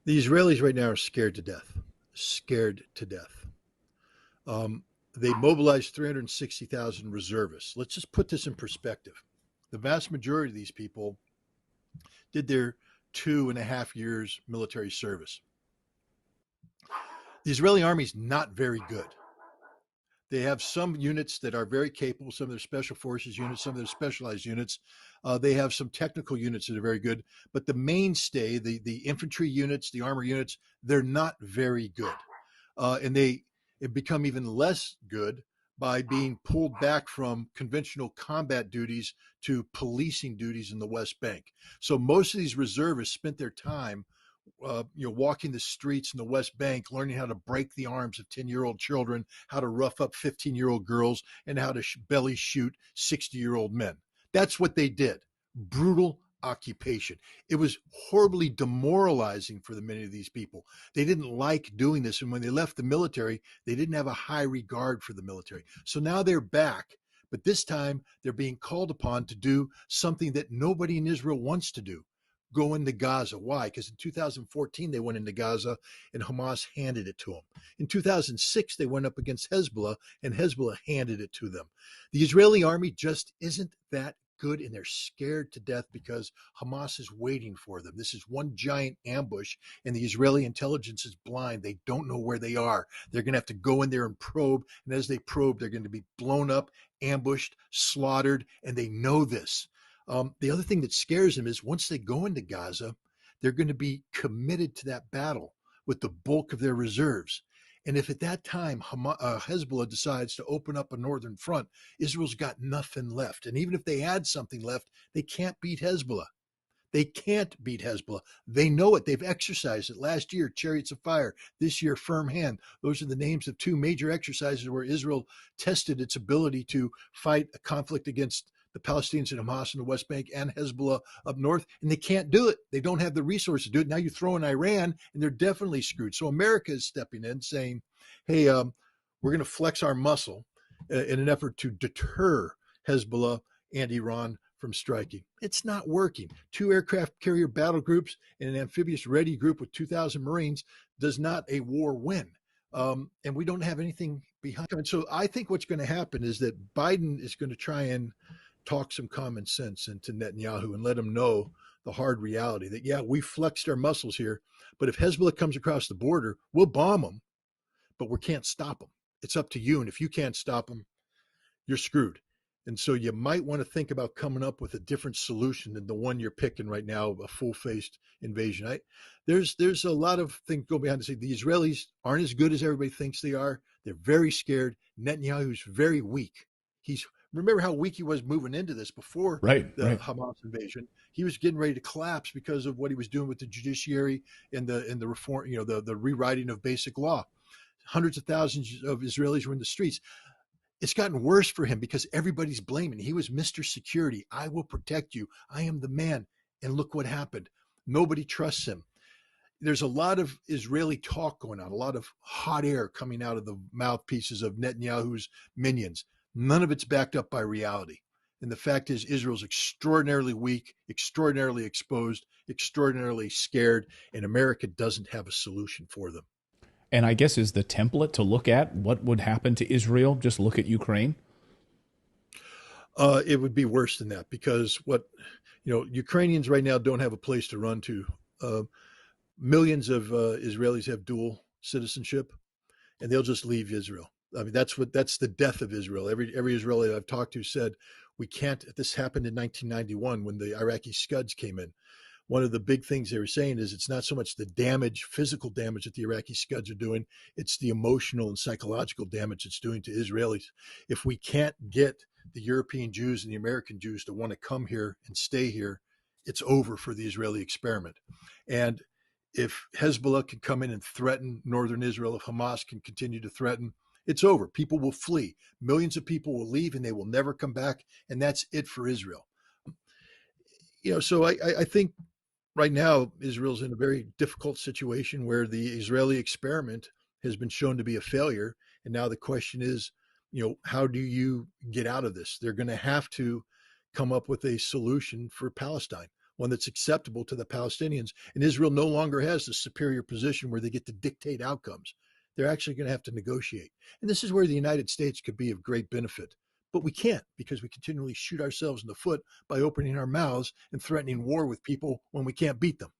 The Israelis right now are scared to death, scared to death. Um, they mobilized 360,000 reservists. Let's just put this in perspective. The vast majority of these people did their 2.5 years military service. The Israeli army is not very good. They have some units that are very capable, some of their special forces units, some of their specialized units. They have some technical units that are very good, but the mainstay, the infantry units, the armor units, they're not very good. And they have become even less good by being pulled back from conventional combat duties to policing duties in the West Bank. So most of these reservists spent their time walking the streets in the West Bank, learning how to break the arms of 10-year-old children, how to rough up 15-year-old girls, and how to belly shoot 60-year-old men. That's what they did. Brutal occupation. It was horribly demoralizing for the many of these people. They didn't like doing this. And when they left the military, they didn't have a high regard for the military. So now they're back. But this time they're being called upon to do something that nobody in Israel wants to do, go into Gaza. Why? Because in 2014, they went into Gaza and Hamas handed it to them. In 2006, they went up against Hezbollah and Hezbollah handed it to them. The Israeli army just isn't that good, and they're scared to death because Hamas is waiting for them. This is one giant ambush, and the Israeli intelligence is blind. They don't know where they are. They're going to have to go in there and probe, and as they probe, they're going to be blown up, ambushed, slaughtered, and they know this. The other thing that scares them is once they go into Gaza, they're going to be committed to that battle with the bulk of their reserves. And if at that time Hezbollah decides to open up a northern front, Israel's got nothing left. And even if they had something left, they can't beat Hezbollah. They can't beat Hezbollah. They know it. They've exercised it. Last year, Chariots of Fire. This year, Firm Hand. Those are the names of two major exercises where Israel tested its ability to fight a conflict against the Palestinians and Hamas in the West Bank and Hezbollah up north, and they can't do it. They don't have the resources to do it. Now you throw in Iran, and they're definitely screwed. So America is stepping in saying, hey, we're going to flex our muscle in an effort to deter Hezbollah and Iran from striking. It's not working. 2 aircraft carrier battle groups and an amphibious ready group with 2,000 Marines does not a war win. And we don't have anything behind it. So I think what's going to happen is that Biden is going to try and talk some common sense into Netanyahu and let him know the hard reality that, yeah, we flexed our muscles here, but if Hezbollah comes across the border, we'll bomb them, but we can't stop them. It's up to you. And if you can't stop them, you're screwed. And so you might want to think about coming up with a different solution than the one you're picking right now, a full-faced invasion. There's a lot of things go behind the scenes. The Israelis aren't as good as everybody thinks they are. They're very scared. Netanyahu's very weak. Remember how weak he was moving into this before the Hamas invasion. He was getting ready to collapse because of what he was doing with the judiciary and the reform, the rewriting of basic law. Hundreds of thousands of Israelis were in the streets. It's gotten worse for him because everybody's blaming. He was Mr. Security. I will protect you. I am the man. And look what happened. Nobody trusts him. There's a lot of Israeli talk going on, a lot of hot air coming out of the mouthpieces of Netanyahu's minions. None of it's backed up by reality. And the fact is, Israel's extraordinarily weak, extraordinarily exposed, extraordinarily scared, and America doesn't have a solution for them. And I guess is the template to look at what would happen to Israel, just look at Ukraine? It would be worse than that because Ukrainians right now don't have a place to run to. Millions of Israelis have dual citizenship, and they'll just leave Israel. I mean, that's the death of Israel. Every Israeli I've talked to said, we can't. This happened in 1991 when the Iraqi Scuds came in. One of the big things they were saying is it's not so much the physical damage that the Iraqi Scuds are doing, it's the emotional and psychological damage it's doing to Israelis. If we can't get the European Jews and the American Jews to want to come here and stay here, it's over for the Israeli experiment. And if Hezbollah can come in and threaten northern Israel, if Hamas can continue to threaten, it's over. People will flee. Millions of people will leave and they will never come back. And that's it for Israel. So I think right now, Israel's in a very difficult situation where the Israeli experiment has been shown to be a failure. And now the question is, how do you get out of this? They're going to have to come up with a solution for Palestine. one that's acceptable to the Palestinians. And Israel no longer has the superior position where they get to dictate outcomes. They're actually going to have to negotiate. And this is where the United States could be of great benefit. But we can't because we continually shoot ourselves in the foot by opening our mouths and threatening war with people when we can't beat them.